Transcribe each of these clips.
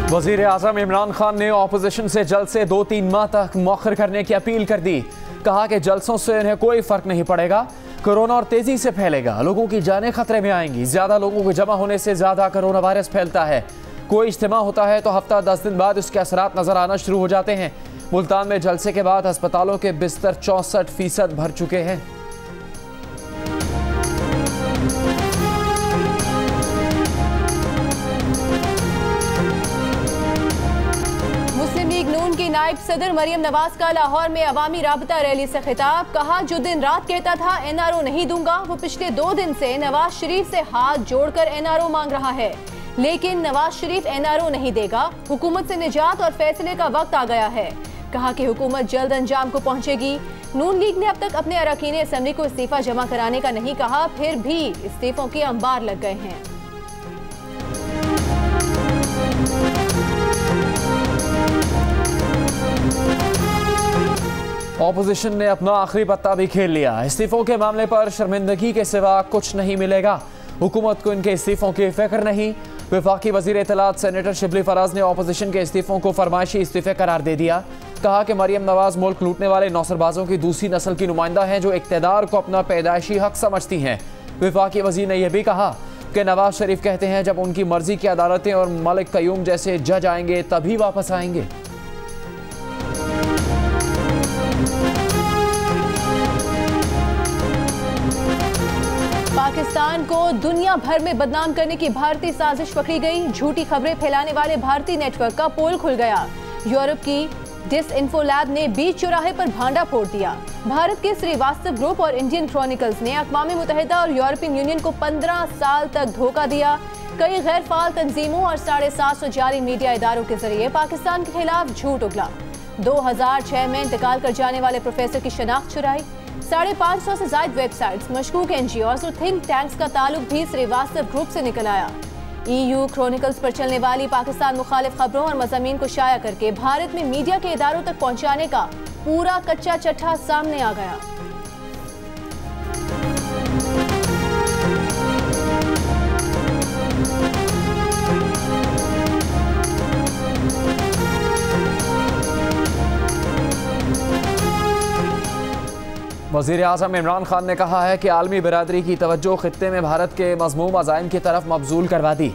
वज़ीर आज़म इमरान खान ने ऑपोजिशन से जलसे 2-3 माह तक मौखर करने की अपील कर दी। कहा कि जलसों से इन्हें कोई फर्क नहीं पड़ेगा, कोरोना और तेजी से फैलेगा, लोगों की जानें खतरे में आएंगी। ज्यादा लोगों के जमा होने से ज्यादा कोरोना वायरस फैलता है। कोई इज्तिमा होता है तो हफ्ता 10 दिन बाद उसके असरात नजर आना शुरू हो जाते हैं। मुल्तान में जलसे के बाद अस्पतालों के बिस्तर 64% भर चुके हैं। नून की नायब सदर मरियम नवाज का लाहौर में अवामी राबता रैली से खिताब। कहा, जो दिन रात कहता था एनआरओ नहीं दूंगा, वो पिछले 2 दिन से नवाज शरीफ से हाथ जोड़कर एनआरओ मांग रहा है, लेकिन नवाज शरीफ एनआरओ नहीं देगा। हुकूमत से निजात और फैसले का वक्त आ गया है। कहा कि हुकूमत जल्द अंजाम को पहुंचेगी। नून लीग ने अब तक अपने अरकान असेंबली को इस्तीफा जमा कराने का नहीं कहा, फिर भी इस्तीफों के अंबार लग गए हैं। ऑपोजिशन ने अपना आखिरी पत्ता भी खेल लिया। इस्तीफों के मामले पर शर्मिंदगी के सिवा कुछ नहीं मिलेगा। हुकूमत को इनके इस्तीफों की फिक्र नहीं। वफाकी वजीर इत्तलात सेनेटर शिबली फराज ने ऑपोजिशन के इस्तीफों को फरमाइशी इस्तीफे करार दे दिया। कहा कि मरियम नवाज मुल्क लूटने वाले नौसरबाजों की दूसरी नस्ल की नुमाइंदा हैं जो इक्तदार को अपना पैदाइशी हक समझती हैं। वफाकी वजीर ने यह भी कहा कि नवाज शरीफ कहते हैं जब उनकी मर्जी की अदालतें और मलिक कयूम जैसे जज आएंगे तभी वापस आएंगे। पाकिस्तान को दुनिया भर में बदनाम करने की भारतीय साजिश पकड़ी गई। झूठी खबरें फैलाने वाले भारतीय नेटवर्क का पोल खुल गया। यूरोप की डिसइंफो लैब ने बीच चौराहे पर भांडा फोड़ दिया। भारत के श्रीवास्तव ग्रुप और इंडियन क्रॉनिकल्स ने अक़वाम मुत्तहिदा और यूरोपियन यूनियन को 15 साल तक धोखा दिया। कई गैर फाल तंजीमों और 750 जारी मीडिया इदारों के जरिए पाकिस्तान के खिलाफ झूठ उगला। 2006 में इंतकाल कर जाने वाले प्रोफेसर की शनाख्त चुराई। 550 से ज्यादा वेबसाइट्स, मशकूक एनजीओज और थिंक टैंक्स का ताल्लुक भी श्रीवास्तव ग्रुप से निकल आया। EU क्रॉनिकल्स पर चलने वाली पाकिस्तान मुखालिफ खबरों और मज़ामीन को शाया करके भारत में मीडिया के इदारों तक पहुंचाने का पूरा कच्चा चट्ठा सामने आ गया। वज़ीर आज़म इमरान खान ने कहा है कि आलमी बिरादरी की तवज्जो खित्ते में भारत के मज़मूम अज़ाइम की तरफ मबजूल करवा दी।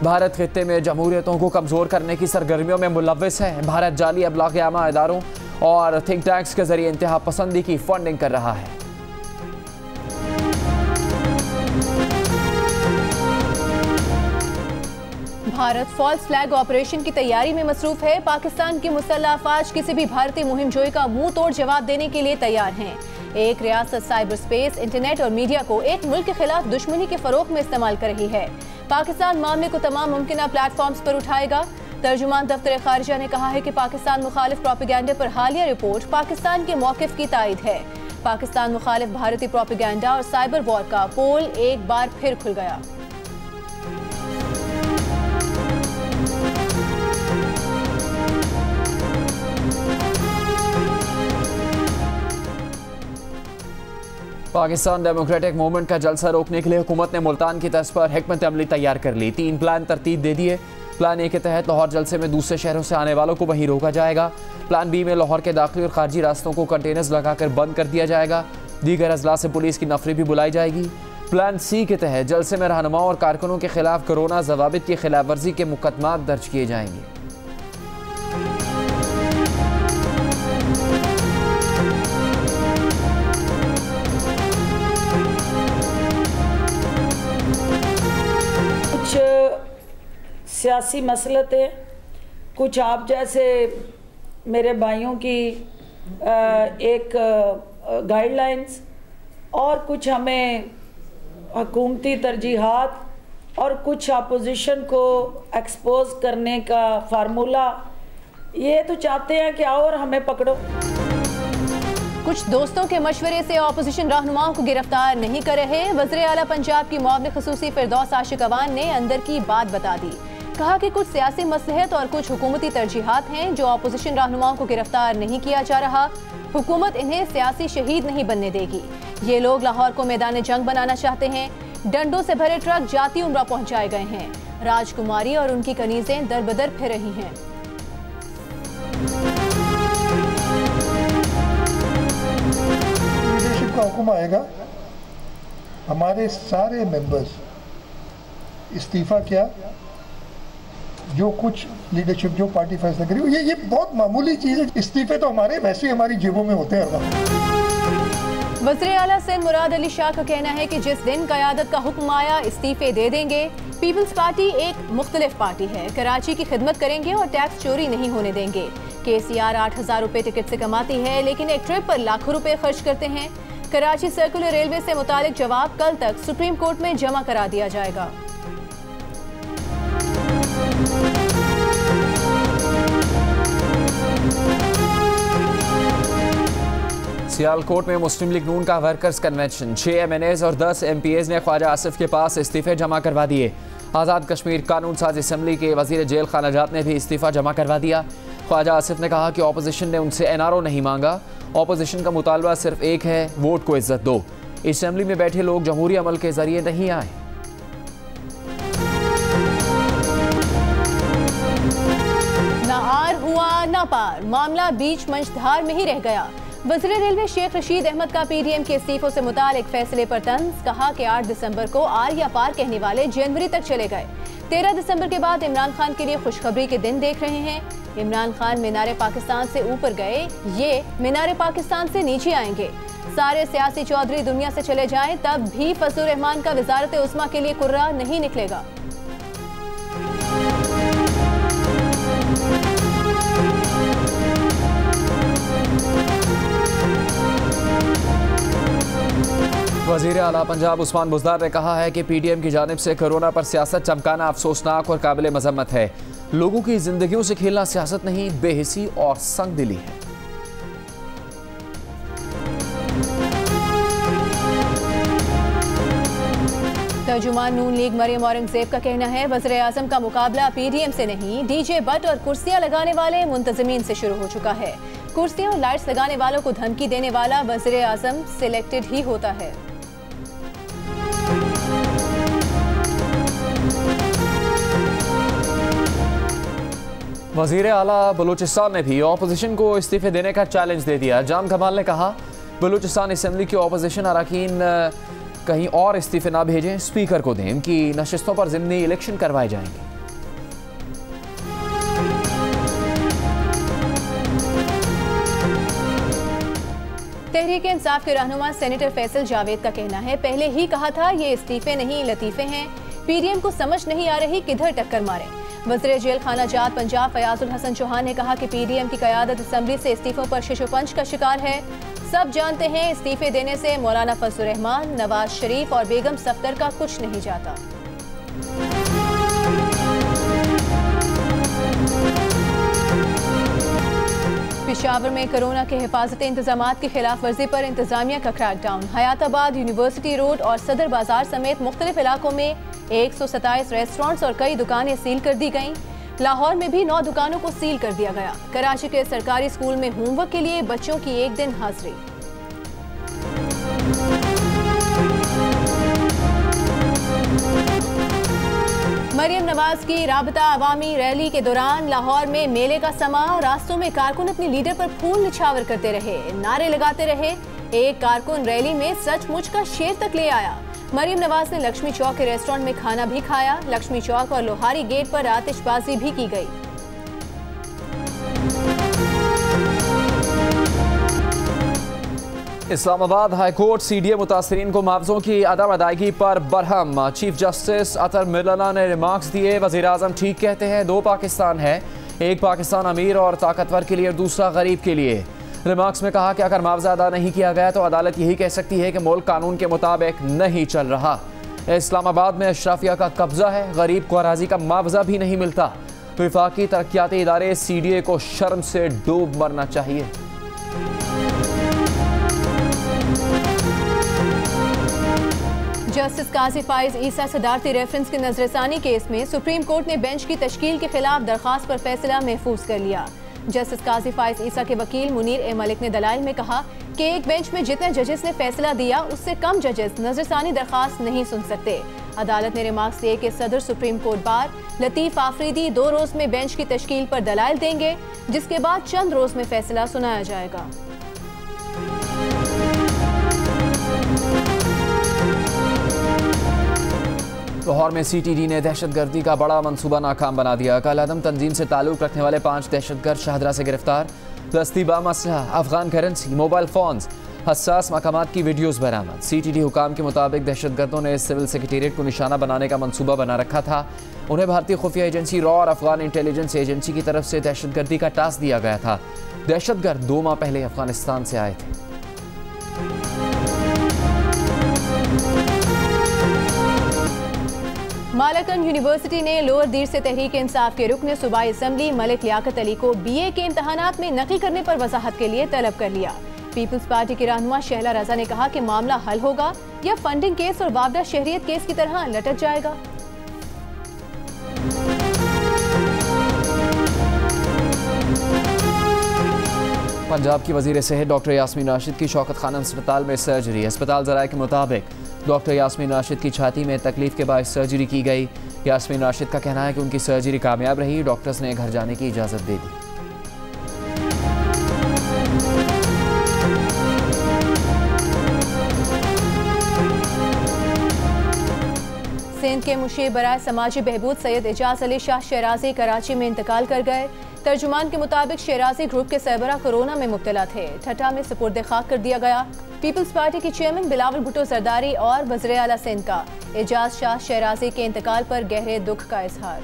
भारत खित्ते में जमहूरियतों को कमज़ोर करने की सरगर्मियों में मुलव्विस है। भारत जाली अबलाग आमा इदारों और थिंक टैंक्स के जरिए इंतहा पसंदी की फंडिंग कर रहा है। भारत फॉल्स फ्लैग ऑपरेशन की तैयारी में मसरूफ है। पाकिस्तान की मुसल्लह अफवाज किसी भी भारतीय मुहिम जोई का मुंह तोड़ जवाब देने के लिए तैयार हैं। एक रियासत साइबर स्पेस, इंटरनेट और मीडिया को एक मुल्क के खिलाफ दुश्मनी के फरोग में इस्तेमाल कर रही है। पाकिस्तान मामले को तमाम मुमकिन प्लेटफॉर्म्स पर उठाएगा। तर्जुमान दफ्तर खारिजा ने कहा है कि पाकिस्तान मुखालिफ प्रोपेगेंडा पर हालिया रिपोर्ट पाकिस्तान के मौकिफ की तायद है। पाकिस्तान मुखालिफ भारतीय प्रोपेगेंडा और साइबर वॉर का पोल एक बार फिर खुल गया। पाकिस्तान डेमोक्रेटिक मूवमेंट का जलसा रोकने के लिए हुकूमत ने मुल्तान की तर्ज पर हिकमत अमली तैयार कर ली। 3 प्लान तरतीब दे दिए। प्लान ए के तहत लाहौर जलसे में दूसरे शहरों से आने वालों को वहीं रोका जाएगा। प्लान बी में लाहौर के दाखिली और खारजी रास्तों को कंटेनर्स लगाकर बंद कर दिया जाएगा। दीगर अजला से पुलिस की नफरी भी बुलाई जाएगी। प्लान सी के तहत जलसे में रहनुमाओं और कारकुनों के खिलाफ कोरोना ज़वाबित की खिलाफ वर्जी के मुकदमात दर्ज किए जाएंगे। सियासी मसलतें, कुछ आप जैसे मेरे भाइयों की एक गाइडलाइंस और कुछ हमें हुकूमती तरजीहात और कुछ अपोजिशन को एक्सपोज करने का फार्मूला, ये तो चाहते हैं कि आओ और हमें पकड़ो। कुछ दोस्तों के मशवरे से ऑपोजिशन रहनुमाओं को गिरफ्तार नहीं कर रहे। वज़ीर आला पंजाब की मुआविन ख़ुसूसी फिरदौस आशिक अवान ने अंदर की बात बता दी। कहा कि कुछ सियासी मसलहत और कुछ हुकूमती तरजीहात हैं जो ऑपोजिशन रहनुमाओं को गिरफ्तार नहीं किया जा रहा। हुकूमत इन्हें सियासी शहीद नहीं बनने देगी। ये लोग लाहौर को मैदान जंग बनाना चाहते हैं। डंडों से भरे ट्रक जाती उम्रा पहुंचाए गए हैं। राजकुमारी और उनकी कनीजें दरबदर फिर रही हैं। लीडरशिप का हुक्म आएगा, हमारे सारे मेंबर्स इस्तीफा क्या, जो कुछ लीडरशिप जो पार्टी फैसला करी, ये बहुत मामूली चीज है। इस्तीफे तो हमारे वैसे ही हमारी जेबों में होते हैं। वज़ीर आला सिंध मुराद अली शाह का कहना है कि जिस दिन क़यादत का हुक्म आया इस्तीफे दे देंगे। पीपल्स पार्टी एक मुख्तलिफ पार्टी है, कराची की खिदमत करेंगे और टैक्स चोरी नहीं होने देंगे। KCR 8,000 रुपए टिकट से कमाती है, लेकिन एक ट्रिप पर लाखों रुपए खर्च करते हैं। कराची सर्कुलर रेलवे से मुतालिक जवाब कल तक सुप्रीम कोर्ट में जमा करा दिया जाएगा। सियालकोट में मुस्लिम लीग नून का वर्कर्स कन्वेंशन, 6 MNAs और 10 MPAs ने ख्वाजा आसिफ के पास इस्तीफे जमा करवा दिए। आज़ाद कश्मीर कानून साज असम्बली के वजीर जेल खानाजात ने भी इस्तीफा जमा करवा दिया। ख्वाजा आसिफ ने कहा कि ऑपोजिशन ने उनसे NRO नहीं मांगा, ऑपोजिशन का मुतालबा सिर्फ एक है, वोट को इज्जत दो। असम्बली में बैठे लोग जमहूरी अमल के जरिए नहीं आए। ना आर हुआ ना पार, मामला बीच मंझधार में ही रह गया। वज़ीर रेलवे शेख रशीद अहमद का PDM के इस्तीफों से मुतालिक फैसले पर तंज, कहा कि 8 दिसंबर को आर या पार कहने वाले जनवरी तक चले गए। 13 दिसंबर के बाद इमरान खान के लिए खुशखबरी के दिन देख रहे हैं। इमरान खान मीनारे पाकिस्तान से ऊपर गए, ये मीनारे पाकिस्तान से नीचे आएंगे। सारे सियासी चौधरी दुनिया से चले जाएं तब भी फजलुर रहमान का वजारत उस्मा के लिए कुर्रा नहीं निकलेगा। वज़ीर आला पंजाब उस्मान बुज़दार ने कहा है कि PDM की जानिब से कोरोना पर सियासत चमकाना अफसोसनाक और काबिल मजम्मत है। लोगों की जिंदगियों से खेलना सियासत नहीं, बेहिसी और संगदिली है। तर्जुमान नून लीग मरियम औरंगजेब का कहना है वज़ीर आज़म का मुकाबला PDM से नहीं, DJ बट और कुर्सियां लगाने वाले मुंतज़मीन से शुरू हो चुका है। कुर्सियां और लाइट्स लगाने वालों को धमकी देने वाला वज़ीर आज़म सिलेक्टेड ही होता है। वज़ीर आला बलूचिस्तान ने भी ऑपोजिशन को इस्तीफे देने का चैलेंज दे दिया। जाम कमाल ने कहा बलूचिस्तान असम्बली के ऑपोजिशन अरकान कहीं और इस्तीफे ना भेजें, स्पीकर को दें, इनकी नशिस्तों पर ज़िमनी इलेक्शन करवाए जाएंगे। तहरीक इंसाफ के रहनुमा सेनेटर फैसल जावेद का कहना है पहले ही कहा था ये इस्तीफे नहीं लतीफे हैं, PDM को समझ नहीं आ रही किधर टक्कर मारे। वज़ीर जेल खानाजात पंजाब फयाजुल हसन चौहान ने कहा कि PDM की क़यादत असम्बली से इस्तीफों पर शिशुपंच का शिकार है। सब जानते हैं इस्तीफे देने से मौलाना फजलुर रहमान, नवाज शरीफ और बेगम सफदर का कुछ नहीं जाता। पेशावर में कोरोना के हिफाजती इंतजामात की खिलाफ वर्जी पर इंतजामिया का क्रैकडाउन। हयाताबाद, यूनिवर्सिटी रोड और सदर बाजार समेत मुख्तलिफ इलाकों में 127 रेस्टोरेंट्स और कई दुकानें सील कर दी गईं। लाहौर में भी 9 दुकानों को सील कर दिया गया। कराची के सरकारी स्कूल में होमवर्क के लिए बच्चों की एक दिन हाजिरी। मरियम नवाज की राबता अवामी रैली के दौरान लाहौर में मेले का समा, रास्तों में कारकुन अपने लीडर पर फूल निछावर करते रहे, नारे लगाते रहे। एक कारकुन रैली में सचमुच का शेर तक ले आया। मरियम नवाज ने लक्ष्मी चौक के रेस्टोरेंट में खाना भी खाया। लक्ष्मी चौक और लोहारी गेट पर आतिशबाजी भी की गई। इस्लामाबाद हाई कोर्ट CDA मुतासरीन को मुआवजों की अदम अदायगी पर बरहम। चीफ जस्टिस अतर मिर्ला ने रिमार्क्स दिए, वज़ीर आज़म ठीक कहते हैं, 2 पाकिस्तान है, एक पाकिस्तान अमीर और ताकतवर के लिए और दूसरा गरीब के लिए। रिमार्क्स में कहा कि अगर मुआवजा अदा नहीं किया गया तो अदालत यही कह सकती है कि मुल्क कानून के मुताबिक नहीं चल रहा। इस्लामाबाद में अशराफिया का कब्जा है, गरीब को अराजी का मुआवजा भी नहीं मिलता। वफाकी तरक्याती इदारे CDA को शर्म से डूब मरना चाहिए। जस्टिस काजी फाइज ईसा सदारती रेफरेंस के नजरसानी केस में सुप्रीम कोर्ट ने बेंच की तश्कील के खिलाफ दरखास्त पर फैसला महफूज कर लिया। जस्टिस काजी फाइज ईसा के वकील मुनीर ए मलिक ने दलाइल में कहा कि एक बेंच में जितने जजेस ने फैसला दिया उससे कम जजेस नजरसानी दरखास्त नहीं सुन सकते। अदालत ने रिमार्क्स दिए कि सदर supreme court bar Latif Afridi 2 रोज में बेंच की तश्कील पर दलाइल देंगे, जिसके बाद चंद रोज में फैसला सुनाया जाएगा। लाहौर में CTD ने दहशतगर्दी का बड़ा मंसूबा नाकाम बना दिया। कालादम तंजीम से ताल्लुक रखने वाले 5 दहशतगर्द शाहदरा से गिरफ्तार। दस्ती बामसला अफगान करेंसी, मोबाइल फोन्स, हसास मकामात की वीडियोस बरामद। CTD हुकाम के मुताबिक दहशतगर्दों ने सिविल सेक्रेटेरिएट को निशाना बनाने का मंसूबा बना रखा था। उन्हें भारतीय खुफिया एजेंसी रॉ और अफगान इंटेलिजेंस एजेंसी की तरफ से दहशतगर्दी का टास्क दिया गया था। दहशतगर्द 2 माह पहले अफगानिस्तान से आए थे। मालाकन यूनिवर्सिटी ने लोअर दीर से तहरीक इंसाफ के रुकन सूबाई असम्बली मलिक लियाकत अली को BA के इम्तहानात में नक़ी करने पर वजाहत के लिए तलब कर लिया। पीपल्स पार्टी की रहनुमा शहला रजा ने कहा कि मामला हल होगा या फंडिंग केस और वापदा शहरियत केस की तरह लटक जाएगा। पंजाब की वज़ीर सेहत डॉक्टर यास्मीन राशिद की शौकत खानम अस्पताल में सर्जरी। अस्पताल ज़राए के मुताबिक डॉक्टर यास्मीन राशिद की छाती में तकलीफ के बायस सर्जरी की गई। यास्मीन राशिद का कहना है कि उनकी सर्जरी कामयाब रही। डॉक्टर्स ने घर जाने की इजाज़त दे दी। सिंध के मुशीर बराए समाजी बहबूद सैयद एजाज अली शाह शहराजी कराची में इंतकाल कर गए। तर्जुमान के मुताबिक शहराजी ग्रुप के सरबरा कोरोना में मुब्तला थे। ठट्टा में सुपुर्द खाक कर दिया गया। पीपल्स पार्टी के चेयरमैन बिलावल भुट्टो जरदारी और वज़ीर आला सिंध का एजाज शाह शहराजी के इंतकाल पर गहरे दुख का इजहार।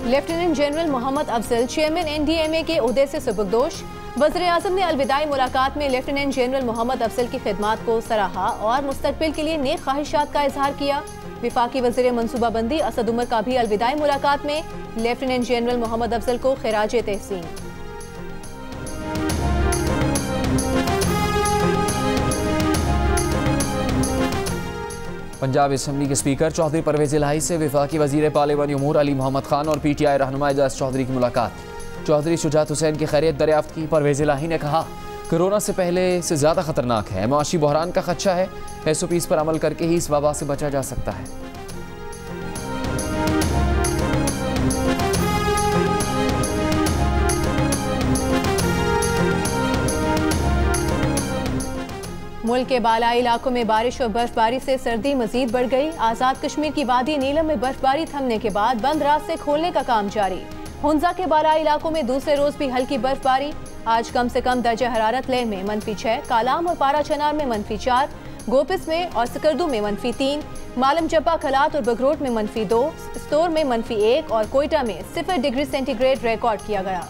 Lieutenant general Mohammad Afzal chairman NDMA के ओहदे से सुबुकदोश। वज़ीर आज़म ने अलविदाई मुलाकात में लेफ्टिनेंट जनरल मोहम्मद अफजल की खिदमात को सराहा और मुस्तकबिल के लिए नेक ख्वाहिशात का इजहार किया। विफाकी वज़ीर मनसूबाबंदी असद उमर का भी अलविदाई मुलाकात में लेफ्टिनेंट जनरल मोहम्मद अफजल को खिराजे तहसीन। पंजाब असम्बली के स्पीकर चौधरी परवेज इलाही से वफाकी वज़ीर पार्लिमानी उमूर अली मोहम्मद खान और PTI रहनुमा एजाज चौधरी की मुलाकात। चौधरी शुजात हुसैन की खैरियत दरियाफ्त की। परवेज इलाही ने कहा कोरोना से पहले से ज़्यादा ख़तरनाक है, मुआशी बहरान का खदशा है। SOPs पर अमल करके ही इस वबा से बचा जा सकता है। मुल्क के बालाई इलाकों में बारिश और बर्फबारी से सर्दी मजीद बढ़ गई। आज़ाद कश्मीर की वादी नीलम में बर्फबारी थमने के बाद बंद रात से खोलने का काम जारी। हुंजा के बालाई इलाकों में दूसरे रोज भी हल्की बर्फबारी। आज कम से कम दर्जा हरारत लेह में -6, कालाम और पारा चनार में -4, गोपिस में और सकरदू में -3, मालम जब्बा खलात और बगरोट में -2, स्तोर में -1 और कोयटा में 0 डिग्री सेंटीग्रेड रिकॉर्ड किया गया।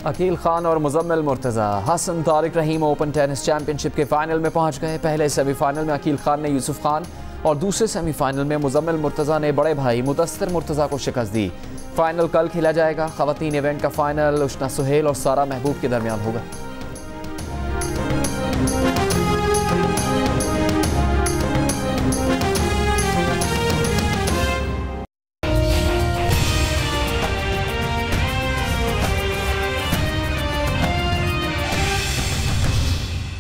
अकील खान और मुजम्मिल मुर्तज़ा हसन तारिक रहीम ओपन टेनिस चैंपियनशिप के फाइनल में पहुंच गए। पहले सेमीफाइनल में अकील खान ने यूसुफ खान और दूसरे सेमीफाइनल में मुजम्मिल मुर्तज़ा ने बड़े भाई मुदस्सिर मुर्तज़ा को शिकस्त दी। फाइनल कल खेला जाएगा। ख़वातीन इवेंट का फाइनल उष्ना सुहेल और सारा महबूब के दरमियान होगा।